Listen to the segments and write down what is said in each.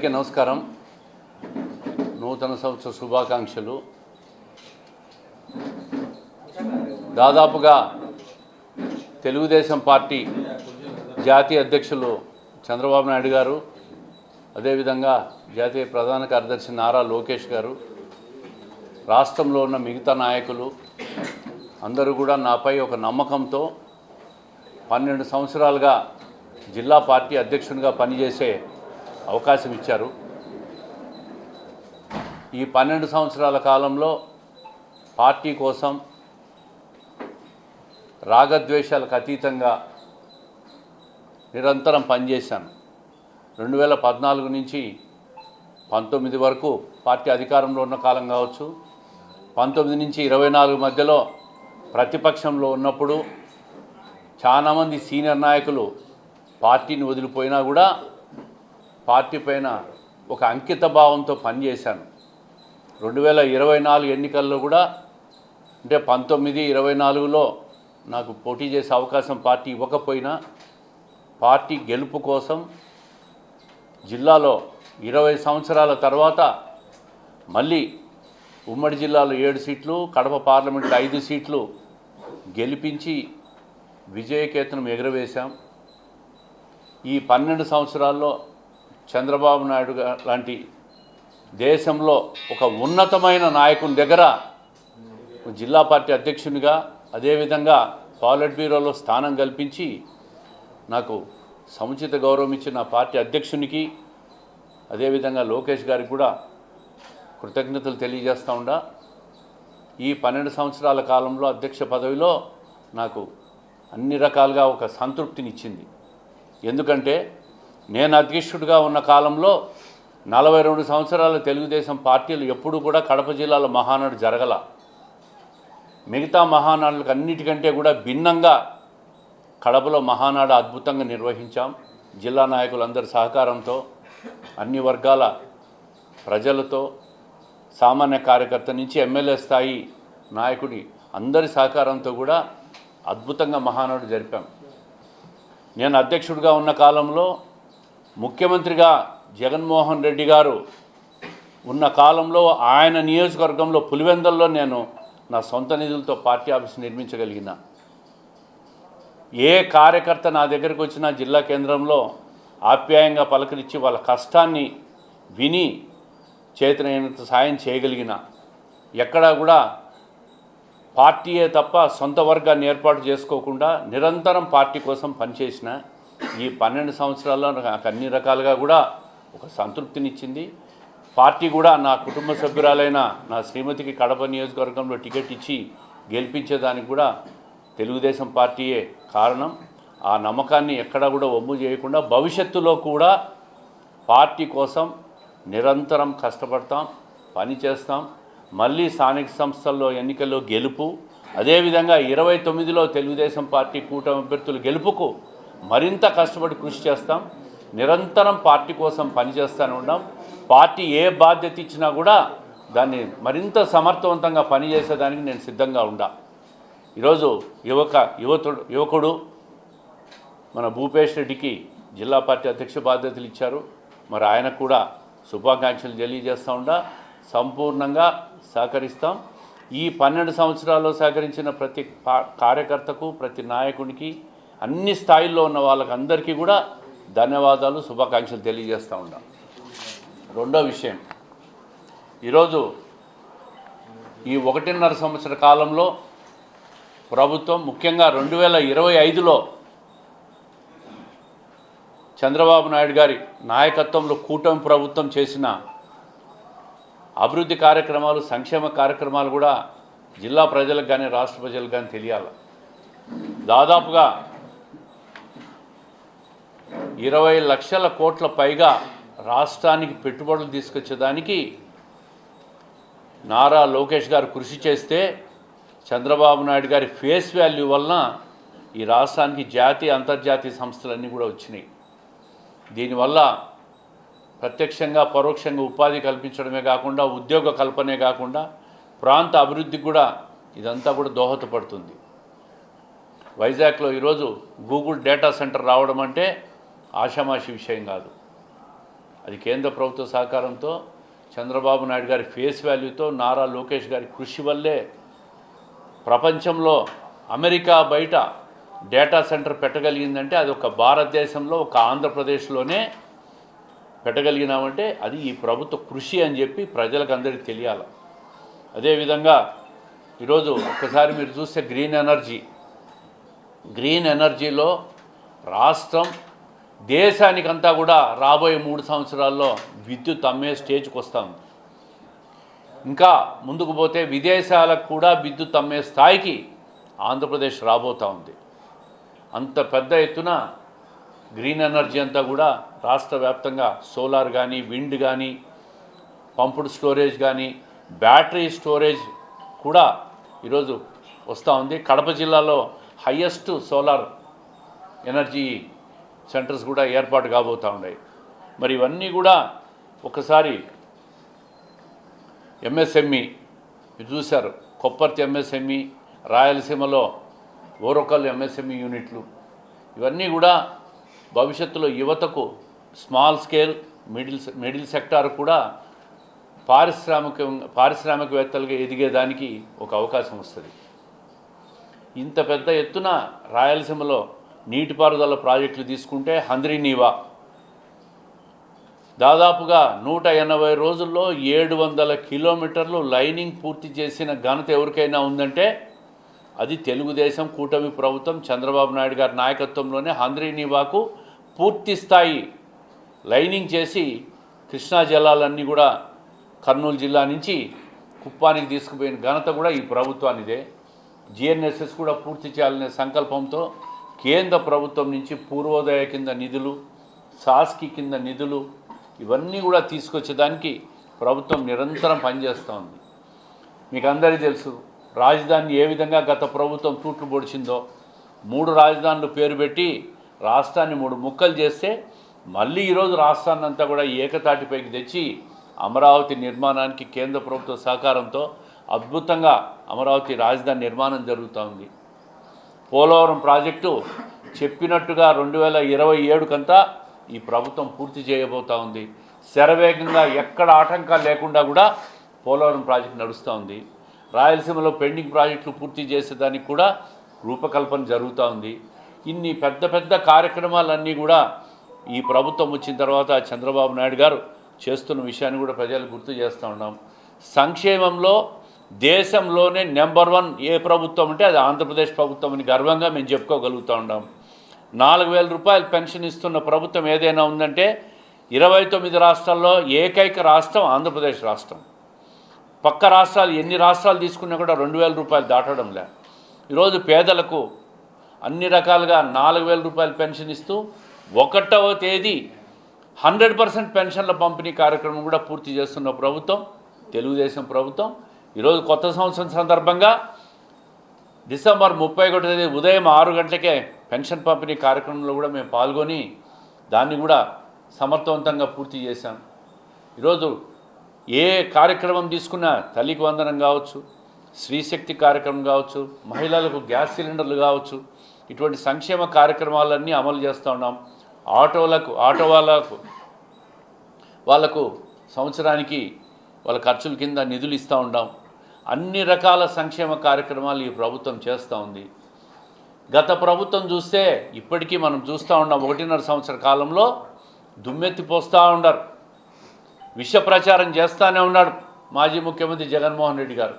అందరికీ నమస్కారం. నూతన సంవత్సర శుభాకాంక్షలు. దాదాపుగా తెలుగుదేశం పార్టీ జాతీయ అధ్యక్షులు చంద్రబాబు నాయుడు గారు, అదేవిధంగా జాతీయ ప్రధాన కార్యదర్శి నారా లోకేష్ గారు, రాష్ట్రంలో ఉన్న మిగతా నాయకులు అందరూ కూడా నాపై ఒక నమ్మకంతో 12 సంవత్సరాలుగా జిల్లా పార్టీ అధ్యక్షునిగా పనిచేసే అవకాశం ఇచ్చారు. ఈ 12 సంవత్సరాల కాలంలో పార్టీ కోసం రాగద్వేషాలకు అతీతంగా నిరంతరం పనిచేశాను. 2014 నుంచి 19 వరకు పార్టీ అధికారంలో ఉన్న కాలం కావచ్చు, 19 నుంచి 24 మధ్యలో ప్రతిపక్షంలో ఉన్నప్పుడు చాలామంది సీనియర్ నాయకులు పార్టీని వదిలిపోయినా కూడా పార్టీ పైన ఒక అంకిత భావంతో పనిచేశాను. 2024 ఎన్నికల్లో కూడా అంటే 19, 24లో నాకు పోటీ చేసే అవకాశం పార్టీ ఇవ్వకపోయినా పార్టీ గెలుపు కోసం జిల్లాలో 20 సంవత్సరాల తర్వాత మళ్ళీ ఉమ్మడి జిల్లాలో 7 సీట్లు, కడప పార్లమెంట్లో 5 సీట్లు గెలిపించి విజయకేతనం ఎగురవేశాం. ఈ 12 సంవత్సరాల్లో చంద్రబాబు నాయుడు లాంటి దేశంలో ఒక ఉన్నతమైన నాయకుని దగ్గర జిల్లా పార్టీ అధ్యక్షునిగా, అదేవిధంగా పాలిట్ బ్యూరోలో స్థానం కల్పించి నాకు సముచిత గౌరవం ఇచ్చిన పార్టీ అధ్యక్షునికి, అదేవిధంగా లోకేష్ గారికి కూడా కృతజ్ఞతలు తెలియజేస్తూ ఉండా. ఈ 12 సంవత్సరాల కాలంలో అధ్యక్ష పదవిలో నాకు అన్ని రకాలుగా ఒక సంతృప్తినిచ్చింది. ఎందుకంటే నేను అధ్యక్షుడిగా ఉన్న కాలంలో 42 సంవత్సరాల తెలుగుదేశం పార్టీలు ఎప్పుడూ కూడా కడప జిల్లాలో మహానాడు జరగల. మిగతా మహానాడులకు అన్నిటికంటే కూడా భిన్నంగా కడపలో మహానాడు అద్భుతంగా నిర్వహించాం. జిల్లా నాయకులందరి సహకారంతో, అన్ని వర్గాల ప్రజలతో, సామాన్య కార్యకర్త నుంచి ఎమ్మెల్యే స్థాయి నాయకుడి అందరి సహకారంతో కూడా అద్భుతంగా మహానాడు జరిపాం. నేను అధ్యక్షుడిగా ఉన్న కాలంలో ముఖ్యమంత్రిగా జగన్మోహన్ రెడ్డి గారు ఉన్న కాలంలో ఆయన నియోజకవర్గంలో పులివెందుల్లో నేను నా సొంత నిధులతో పార్టీ ఆఫీస్ నిర్మించగలిగిన. ఏ కార్యకర్త నా దగ్గరికి వచ్చినా జిల్లా కేంద్రంలో ఆప్యాయంగా పలకరించి వాళ్ళ కష్టాన్ని విని చేతనైనంత సాయం చేయగలిగిన. ఎక్కడా కూడా పార్టీయే తప్ప సొంత వర్గాన్ని ఏర్పాటు చేసుకోకుండా నిరంతరం పార్టీ కోసం పనిచేసిన ఈ 12 సంవత్సరాల్లో నాకు అన్ని రకాలుగా కూడా ఒక సంతృప్తినిచ్చింది. పార్టీ కూడా నా కుటుంబ సభ్యురాలైన నా శ్రీమతికి కడప నియోజకవర్గంలో టికెట్ ఇచ్చి గెలిపించేదానికి కూడా తెలుగుదేశం పార్టీయే కారణం. ఆ నమ్మకాన్ని ఎక్కడా కూడా వమ్ము చేయకుండా భవిష్యత్తులో కూడా పార్టీ కోసం నిరంతరం కష్టపడతాం, పనిచేస్తాం. మళ్ళీ స్థానిక సంస్థల్లో ఎన్నికల్లో గెలుపు, అదేవిధంగా 29లో తెలుగుదేశం పార్టీ కూటమి అభ్యర్థుల గెలుపుకు మరింత కష్టపడి కృషి చేస్తాం. నిరంతరం పార్టీ కోసం పనిచేస్తూనే ఉన్నాం. పార్టీ ఏ బాధ్యత ఇచ్చినా కూడా దాన్ని మరింత సమర్థవంతంగా పనిచేసేదానికి నేను సిద్ధంగా ఉండా. ఈరోజు యువకుడు మన భూపేష్ రెడ్డికి జిల్లా పార్టీ అధ్యక్ష బాధ్యతలు ఇచ్చారు. మరి ఆయనకు కూడా శుభాకాంక్షలు తెలియజేస్తూ ఉండా. సంపూర్ణంగా సహకరిస్తాం. ఈ 12 సంవత్సరాల్లో సహకరించిన ప్రతి కార్యకర్తకు, ప్రతి నాయకునికి, అన్ని స్థాయిల్లో ఉన్న వాళ్ళకందరికీ కూడా ధన్యవాదాలు, శుభాకాంక్షలు తెలియజేస్తూ ఉన్నాం. రెండో విషయం, ఈరోజు ఈ 1.5 సంవత్సర కాలంలో ప్రభుత్వం ముఖ్యంగా 2025లో చంద్రబాబు నాయుడు గారి నాయకత్వంలో కూటమి ప్రభుత్వం చేసిన అభివృద్ధి కార్యక్రమాలు, సంక్షేమ కార్యక్రమాలు కూడా జిల్లా ప్రజలకు కానీ రాష్ట్ర ప్రజలకు కానీ తెలియాలి. దాదాపుగా 20 లక్షల కోట్ల పైగా రాష్ట్రానికి పెట్టుబడులు తీసుకొచ్చేదానికి నారా లోకేష్ గారు కృషి చేస్తే చంద్రబాబు నాయుడు గారి ఫేస్ వాల్యూ వలన ఈ రాష్ట్రానికి జాతీయ, అంతర్జాతీయ సంస్థలన్నీ కూడా వచ్చినాయి. దీనివల్ల ప్రత్యక్షంగా, పరోక్షంగా ఉపాధి కల్పించడమే కాకుండా, ఉద్యోగ కల్పనే కాకుండా ప్రాంత అభివృద్ధికి కూడా ఇదంతా కూడా దోహదపడుతుంది. వైజాగ్లో ఈరోజు గూగుల్ డేటా సెంటర్ రావడం అంటే ఆషామాషి విషయం కాదు. అది కేంద్ర ప్రభుత్వ సహకారంతో, చంద్రబాబు నాయుడు గారి ఫేస్ వాల్యూతో, నారా లోకేష్ గారి కృషి వల్లే ప్రపంచంలో అమెరికా బయట డేటా సెంటర్ పెట్టగలిగిందంటే అది ఒక భారతదేశంలో ఒక ఆంధ్రప్రదేశ్లోనే పెట్టగలిగినామంటే అది ఈ ప్రభుత్వ కృషి అని చెప్పి ప్రజలకు అందరికీ తెలియాలి. అదేవిధంగా ఈరోజు ఒక్కసారి మీరు చూస్తే గ్రీన్ ఎనర్జీలో రాష్ట్రం దేశానికంతా కూడా రాబోయే 3 సంవత్సరాల్లో విద్యుత్ అమ్మే స్టేజ్కి వస్తుంది. ఇంకా ముందుకు పోతే విదేశాలకు కూడా విద్యుత్ అమ్మే స్థాయికి ఆంధ్రప్రదేశ్ రాబోతూ ఉంది. అంత పెద్ద ఎత్తున గ్రీన్ ఎనర్జీ అంతా కూడా రాష్ట్ర వ్యాప్తంగా సోలార్ కానీ, విండ్ కానీ, పంపుడ్ స్టోరేజ్ కానీ, బ్యాటరీ స్టోరేజ్ కూడా ఈరోజు వస్తూ ఉంది. కడప జిల్లాలో హయ్యెస్ట్ సోలార్ ఎనర్జీ సెంటర్స్ కూడా ఏర్పాటు కాబోతూ ఉన్నాయి. మరి ఇవన్నీ కూడా ఒకసారి ఎంఎస్ఎంఈ చూశారు, కొప్పర్తి ఎంఎస్ఎంఈ, రాయలసీమలో ఓరకల్ ఎంఎస్ఎంఈ యూనిట్లు, ఇవన్నీ కూడా భవిష్యత్తులో యువతకు స్మాల్ స్కేల్ మిడిల్ సెక్టార్ కూడా పారిశ్రామికవేత్తలుగా ఎదిగేదానికి ఒక అవకాశం వస్తుంది. ఇంత పెద్ద ఎత్తున రాయలసీమలో నీటిపారుదల ప్రాజెక్టులు తీసుకుంటే హంద్రీనీవా దాదాపుగా 180 రోజుల్లో 700 కిలోమీటర్లు లైనింగ్ పూర్తి చేసిన ఘనత ఎవరికైనా ఉందంటే అది తెలుగుదేశం కూటమి ప్రభుత్వం చంద్రబాబు నాయుడు గారి నాయకత్వంలోనే హంద్రీనీవాకు పూర్తి స్థాయి లైనింగ్ చేసి కృష్ణా జలాలన్నీ కూడా కర్నూలు జిల్లా నుంచి కుప్పానికి తీసుకుపోయిన ఘనత కూడా ఈ ప్రభుత్వానిదే. జిఎన్ఎస్ఎస్ కూడా పూర్తి చేయాలనే సంకల్పంతో కేంద్ర ప్రభుత్వం నుంచి పూర్వోదయ కింద నిధులు, సాస్కి కింద నిధులు ఇవన్నీ కూడా తీసుకొచ్చేదానికి ప్రభుత్వం నిరంతరం పనిచేస్తూ ఉంది. మీకు అందరికీ తెలుసు రాజధాని ఏ విధంగా గత ప్రభుత్వం తూట్లు పొడిచిందో. 3 రాజధానులు పేరు పెట్టి రాష్ట్రాన్ని 3 ముక్కలు చేస్తే మళ్ళీ ఈరోజు రాష్ట్రాన్ని అంతా కూడా ఏకతాటిపైకి తెచ్చి అమరావతి నిర్మాణానికి కేంద్ర ప్రభుత్వ సహకారంతో అద్భుతంగా అమరావతి రాజధాని నిర్మాణం జరుగుతూ ఉంది. పోలవరం ప్రాజెక్టు చెప్పినట్టుగా 2027 కంతా ఈ ప్రభుత్వం పూర్తి చేయబోతూ ఉంది. శరవేగంగా ఎక్కడ ఆటంకాలు లేకుండా కూడా పోలవరం ప్రాజెక్టు నడుస్తూ ఉంది. రాయలసీమలో పెండింగ్ ప్రాజెక్టులు పూర్తి చేసేదానికి కూడా రూపకల్పన జరుగుతూ ఉంది. ఇన్ని పెద్ద పెద్ద కార్యక్రమాలన్నీ కూడా ఈ ప్రభుత్వం వచ్చిన తర్వాత చంద్రబాబు నాయుడు గారు చేస్తున్న విషయాన్ని కూడా ప్రజలకు గుర్తు చేస్తూ ఉన్నాం. సంక్షేమంలో దేశంలోనే నెంబర్ 1 ఏ ప్రభుత్వం అంటే అది ఆంధ్రప్రదేశ్ ప్రభుత్వం అని గర్వంగా మేము చెప్పుకోగలుగుతూ ఉన్నాం. 4,000 రూపాయలు పెన్షన్ ఇస్తున్న ప్రభుత్వం ఏదైనా ఉందంటే 29 రాష్ట్రాల్లో ఏకైక రాష్ట్రం ఆంధ్రప్రదేశ్ రాష్ట్రం. పక్క రాష్ట్రాలు ఎన్ని రాష్ట్రాలు తీసుకున్నా కూడా 2,000 రూపాయలు దాటడం లే. ఈరోజు పేదలకు అన్ని రకాలుగా 4,000 రూపాయలు పెన్షన్ ఇస్తూ 1వ తేదీ 100% పెన్షన్ల పంపిణీ కార్యక్రమం కూడా పూర్తి చేస్తున్న ప్రభుత్వం తెలుగుదేశం ప్రభుత్వం. ఈరోజు కొత్త సంవత్సరం సందర్భంగా డిసెంబర్ 31వ తేదీ ఉదయం 6 గంటలకే పెన్షన్ పంపిణీ కార్యక్రమంలో కూడా మేము పాల్గొని దాన్ని కూడా సమర్థవంతంగా పూర్తి చేశాం. ఈరోజు ఏ కార్యక్రమం తీసుకున్నా తల్లికి వందనం కావచ్చు, శ్రీశక్తి కార్యక్రమం కావచ్చు, మహిళలకు గ్యాస్ సిలిండర్లు కావచ్చు, ఇటువంటి సంక్షేమ కార్యక్రమాలన్నీ అమలు చేస్తూ ఉన్నాం. ఆటో వాళ్ళకు సంవత్సరానికి వాళ్ళ ఖర్చుల కింద నిధులు ఇస్తూ ఉంటాం. అన్ని రకాల సంక్షేమ కార్యక్రమాలు ఈ ప్రభుత్వం చేస్తూ ఉంది. గత ప్రభుత్వం చూస్తే ఇప్పటికీ మనం చూస్తూ ఉన్నాం. 1.5 సంవత్సర కాలంలో దుమ్మెత్తిపోస్తూ ఉండరు, విష ప్రచారం చేస్తూనే ఉన్నాడు మాజీ ముఖ్యమంత్రి జగన్మోహన్ రెడ్డి గారు.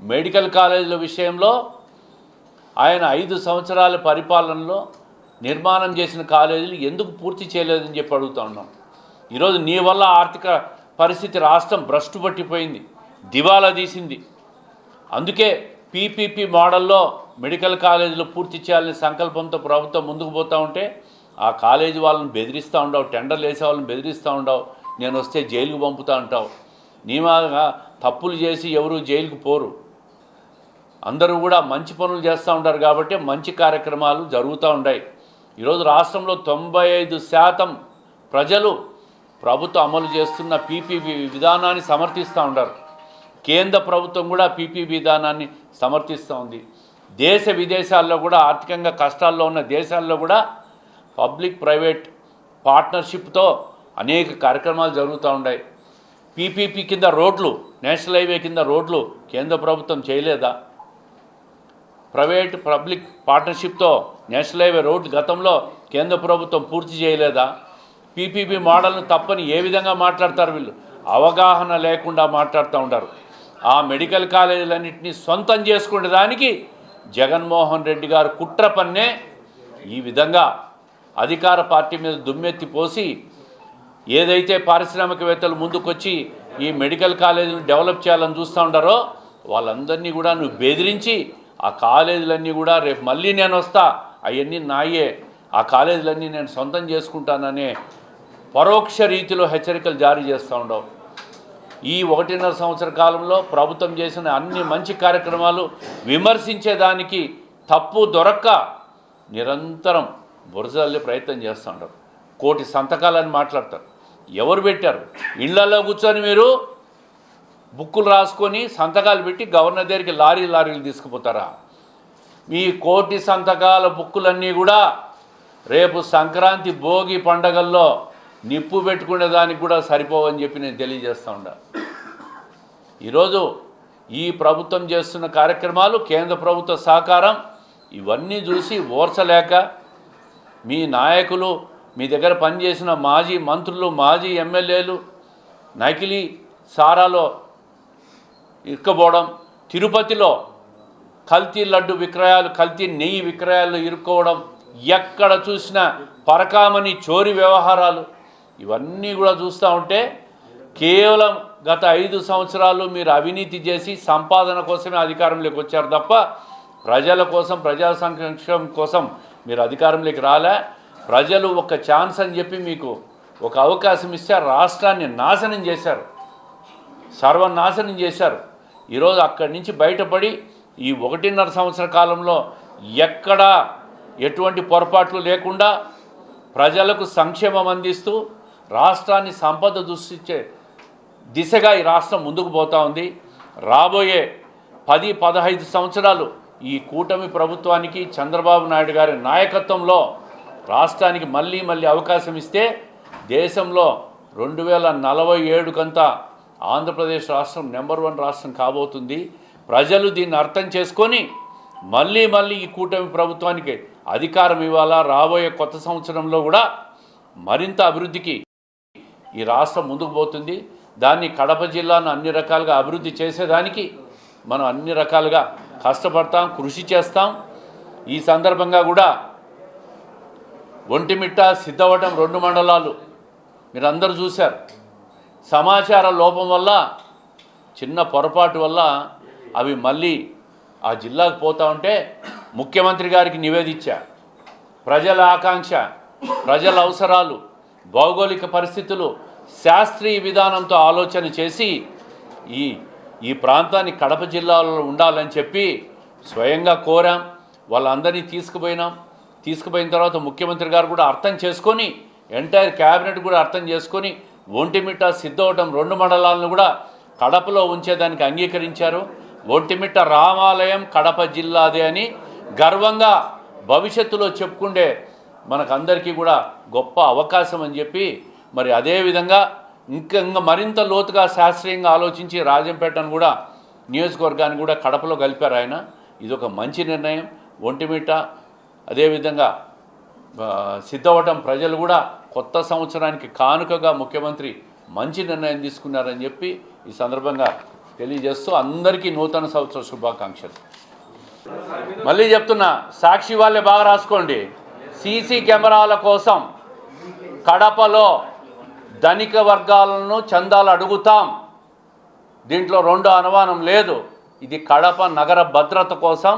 మెడికల్ కాలేజీల విషయంలో ఆయన 5 సంవత్సరాల పరిపాలనలో నిర్మాణం చేసిన కాలేజీలు ఎందుకు పూర్తి చేయలేదని చెప్పి అడుగుతూ ఉన్నాం. ఈరోజు నీ వల్ల ఆర్థిక పరిస్థితి రాష్ట్రం భ్రష్టు పట్టిపోయింది, దివాలా తీసింది. అందుకే పీపీపీ మోడల్లో మెడికల్ కాలేజీలు పూర్తి చేయాలనే సంకల్పంతో ప్రభుత్వం ముందుకు పోతూ ఉంటే ఆ కాలేజీ వాళ్ళని బెదిరిస్తూ ఉండవు, టెండర్లు వేసే వాళ్ళని బెదిరిస్తూ ఉండవు, నేను వస్తే జైలుకు పంపుతూ ఉంటావు. నియమాగా తప్పులు చేసి ఎవరు జైలుకు పోరు, అందరూ కూడా మంచి పనులు చేస్తూ ఉంటారు కాబట్టి మంచి కార్యక్రమాలు జరుగుతూ ఉంటాయి. ఈరోజు రాష్ట్రంలో 95% ప్రజలు ప్రభుత్వం అమలు చేస్తున్న పీపీపీ విధానాన్ని సమర్థిస్తూ ఉంటారు. కేంద్ర ప్రభుత్వం కూడా పీపీపీ విధానాన్ని సమర్థిస్తూ ఉంది. దేశ విదేశాల్లో కూడా ఆర్థికంగా కష్టాల్లో ఉన్న దేశాల్లో కూడా పబ్లిక్ ప్రైవేట్ పార్ట్నర్షిప్తో అనేక కార్యక్రమాలు జరుగుతూ ఉన్నాయి. పీపీపీ కింద రోడ్లు, నేషనల్ హైవే కింద రోడ్లు కేంద్ర ప్రభుత్వం చేయలేదా? ప్రైవేట్ పబ్లిక్ పార్ట్నర్షిప్తో నేషనల్ హైవే రోడ్లు గతంలో కేంద్ర ప్రభుత్వం పూర్తి చేయలేదా? పీపీపీ మోడల్ను తప్పని ఏ విధంగా మాట్లాడతారు వీళ్ళు? అవగాహన లేకుండా మాట్లాడుతూ ఉంటారు. ఆ మెడికల్ కాలేజీలన్నింటినీ సొంతం చేసుకునే దానికి జగన్మోహన్ రెడ్డి గారు కుట్ర పన్నే ఈ విధంగా అధికార పార్టీ మీద దుమ్మెత్తి పోసి ఏదైతే పారిశ్రామికవేత్తలు ముందుకొచ్చి ఈ మెడికల్ కాలేజీలను డెవలప్ చేయాలని చూస్తూ ఉంటారో వాళ్ళందరినీ కూడా నువ్వు బెదిరించి ఆ కాలేజీలన్నీ కూడా రేపు మళ్ళీ నేను వస్తా, అవన్నీ నాయే, ఆ కాలేజీలన్నీ నేను సొంతం చేసుకుంటాననే పరోక్ష రీతిలో హెచ్చరికలు జారీ చేస్తూ ఉండవు. ఈ 1.5 సంవత్సర కాలంలో ప్రభుత్వం చేసిన అన్ని మంచి కార్యక్రమాలు విమర్శించేదానికి తప్పు దొరక్క నిరంతరం బురజల్లే ప్రయత్నం చేస్తూ ఉంటారు. 1 కోటి సంతకాలని మాట్లాడతారు. ఎవరు పెట్టారు? ఇళ్లలో కూర్చొని మీరు బుక్కులు రాసుకొని సంతకాలు పెట్టి గవర్నర్ దగ్గరికి లారీలు తీసుకుపోతారా? మీ 1 కోటి సంతకాల బుక్కులన్నీ కూడా రేపు సంక్రాంతి భోగి పండగల్లో నిప్పు పెట్టుకునే దానికి కూడా సరిపోవని చెప్పి నేను తెలియజేస్తూ ఉన్నా. ఈరోజు ఈ ప్రభుత్వం చేస్తున్న కార్యక్రమాలు, కేంద్ర ప్రభుత్వ సహకారం ఇవన్నీ చూసి ఓర్చలేక మీ నాయకులు, మీ దగ్గర పనిచేసిన మాజీ మంత్రులు, మాజీ ఎమ్మెల్యేలు నకిలీ సారాలో ఇరుక్కుపోవడం, తిరుపతిలో కల్తీ లడ్డు విక్రయాలు, కల్తీ నెయ్యి విక్రయాలు ఇరుక్కోవడం, ఎక్కడ చూసినా పరకామణి చోరీ వ్యవహారాలు, ఇవన్నీ కూడా చూస్తూ ఉంటే కేవలం గత 5 సంవత్సరాలు మీరు అవినీతి చేసి సంపాదన కోసమే అధికారంలోకి వచ్చారు తప్ప ప్రజల కోసం, ప్రజా సంక్షేమం కోసం మీరు అధికారంలోకి రాలే. ప్రజలు ఒక ఛాన్స్ అని చెప్పి మీకు ఒక అవకాశం ఇస్తే రాష్ట్రాన్ని నాశనం చేశారు, సర్వనాశనం చేశారు. ఈరోజు అక్కడి నుంచి బయటపడి ఈ 1.5 సంవత్సర కాలంలో ఎక్కడా ఎటువంటి పొరపాట్లు లేకుండా ప్రజలకు సంక్షేమం అందిస్తూ రాష్ట్రాన్ని సంపద దృష్టించే దిశగా ఈ రాష్ట్రం ముందుకు పోతూ ఉంది. రాబోయే 10-15 సంవత్సరాలు ఈ కూటమి ప్రభుత్వానికి, చంద్రబాబు నాయుడు గారి నాయకత్వంలో రాష్ట్రానికి మళ్ళీ అవకాశం ఇస్తే దేశంలో 2047 కంతా ఆంధ్రప్రదేశ్ రాష్ట్రం నెంబర్ 1 రాష్ట్రం కాబోతుంది. ప్రజలు దీన్ని అర్థం చేసుకొని మళ్ళీ ఈ కూటమి ప్రభుత్వానికి అధికారం ఇవ్వాలా. రాబోయే కొత్త సంవత్సరంలో కూడా మరింత అభివృద్ధికి ఈ రాష్ట్రం ముందుకు పోతుంది. దాన్ని కడప జిల్లాను అన్ని రకాలుగా అభివృద్ధి చేసేదానికి మనం అన్ని రకాలుగా కష్టపడతాం, కృషి చేస్తాం. ఈ సందర్భంగా కూడా ఒంటిమిట్ట, సిద్ధవటం 2 మండలాలు మీరందరూ చూశారు. సమాచార లోపం వల్ల, చిన్న పొరపాటు వల్ల అవి మళ్ళీ ఆ జిల్లాకు పోతూ ఉంటే ముఖ్యమంత్రి గారికి నివేదించా. ప్రజల ఆకాంక్ష, ప్రజల అవసరాలు, భౌగోళిక పరిస్థితులు, శాస్త్రీయ విధానంతో ఆలోచన చేసి ఈ ప్రాంతాన్ని కడప జిల్లాలో ఉండాలని చెప్పి స్వయంగా కోరాం. వాళ్ళందరినీ తీసుకుపోయిన తర్వాత ముఖ్యమంత్రి గారు కూడా అర్థం చేసుకొని, ఎంటైర్ క్యాబినెట్ కూడా అర్థం చేసుకొని ఒంటిమిట్ట, సిద్ధవటం 2 మండలాలను కూడా కడపలో ఉంచేదానికి అంగీకరించారు. ఒంటిమిట్ట రామాలయం కడప జిల్లాదే అని గర్వంగా భవిష్యత్తులో చెప్పుకుంటే మనకందరికీ కూడా గొప్ప అవకాశం అని చెప్పి, మరి అదేవిధంగా ఇంకా మరింత లోతుగా శాస్త్రీయంగా ఆలోచించి రాజంపేటను కూడా నియోజకవర్గాన్ని కూడా కడపలో కలిపారు ఆయన. ఇదొక మంచి నిర్ణయం. ఒంటిమిట్ట అదేవిధంగా సిద్ధవటం ప్రజలు కూడా కొత్త సంవత్సరానికి కానుకగా ముఖ్యమంత్రి మంచి నిర్ణయం తీసుకున్నారని చెప్పి ఈ సందర్భంగా తెలియజేస్తూ అందరికీ నూతన సంవత్సర శుభాకాంక్షలు. మళ్ళీ చెప్తున్నా, సాక్షి వాళ్ళే బాగా రాసుకోండి. సీసీ కెమెరాల కోసం కడపలో ధనిక వర్గాలను చందాలు అడుగుతాం. దీంట్లో 2 అనుమానం లేదు. ఇది కడప నగర భద్రత కోసం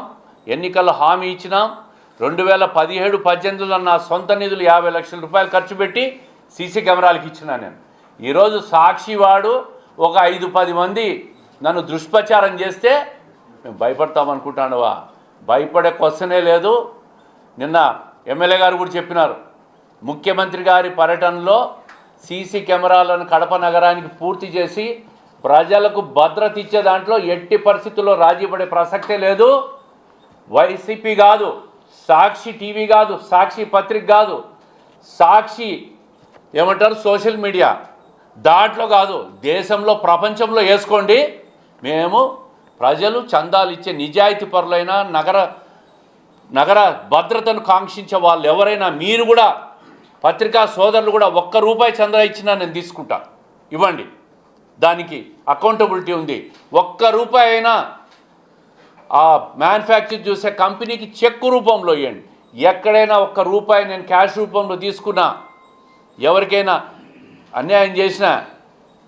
ఎన్నికల్లో హామీ ఇచ్చినాం. 2017-18లో నా సొంత నిధులు 50 లక్షల రూపాయలు ఖర్చు పెట్టి సీసీ కెమెరాలకు ఇచ్చినా నేను. ఈరోజు సాక్షి వాడు ఒక 5-10 మంది నన్ను దుష్ప్రచారం చేస్తే మేము భయపడతామనుకుంటానువా? భయపడే క్వశ్చనే లేదు. నిన్న ఎమ్మెల్యే గారు కూడా చెప్పినారు, ముఖ్యమంత్రి గారి పర్యటనలో సీసీ కెమెరాలను కడప నగరానికి పూర్తి చేసి ప్రజలకు భద్రత ఇచ్చే దాంట్లో ఎట్టి పరిస్థితుల్లో రాజీ పడే ప్రసక్తే లేదు. వైసీపీ కాదు, సాక్షి టీవీ కాదు, సాక్షి పత్రిక కాదు, సాక్షి ఏమంటారు సోషల్ మీడియా, దాంట్లో కాదు దేశంలో ప్రపంచంలో వేసుకోండి. మేము ప్రజలు చందాలు ఇచ్చే నిజాయితీ పరులైన నగర భద్రతను కాంక్షించే వాళ్ళు ఎవరైనా, మీరు కూడా పత్రికా సోదరులు కూడా ₹1 చందా ఇచ్చినా నేను తీసుకుంటా, ఇవ్వండి. దానికి అకౌంటబిలిటీ ఉంది. ₹1 అయినా ఆ మ్యానుఫ్యాక్చర్ చేసే కంపెనీకి చెక్కు రూపంలో ఇవ్వండి. ఎక్కడైనా ₹1 నేను క్యాష్ రూపంలో తీసుకున్నా, ఎవరికైనా అన్యాయం చేసినా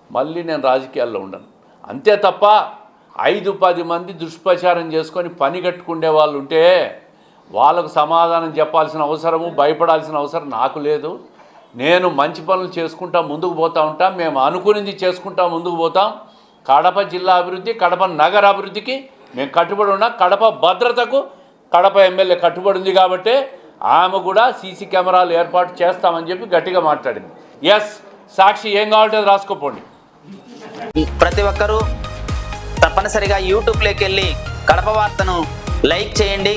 మళ్ళీ నేను రాజకీయాల్లో ఉండను. అంతే తప్ప 5-10 మంది దుష్ప్రచారం చేసుకొని పని కట్టుకునే వాళ్ళు ఉంటే వాళ్ళకు సమాధానం చెప్పాల్సిన అవసరము, భయపడాల్సిన అవసరం నాకు లేదు. నేను మంచి పనులు చేసుకుంటా ముందుకు పోతూ ఉంటాం. మేము అనుకునేది చేసుకుంటా ముందుకు పోతాం. కడప జిల్లా అభివృద్ధి, కడప నగర అభివృద్ధికి మేము కట్టుబడి ఉన్నాం. కడప భద్రతకు కడప ఎమ్మెల్యే కట్టుబడి ఉంది కాబట్టి ఆమె కూడా సీసీ కెమెరాలు ఏర్పాటు చేస్తామని చెప్పి గట్టిగా మాట్లాడింది. ఎస్, సాక్షి ఏం కావాలంటే రాసుకోపోండి. ప్రతి ఒక్కరూ తప్పనిసరిగా యూట్యూబ్లోకి వెళ్ళి కడప వార్తను లైక్ చేయండి,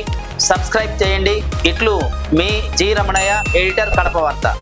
సబ్స్క్రైబ్ చేయండి. ఇట్లు మీ జి రమణయ్య, ఎడిటర్, కడప వార్త.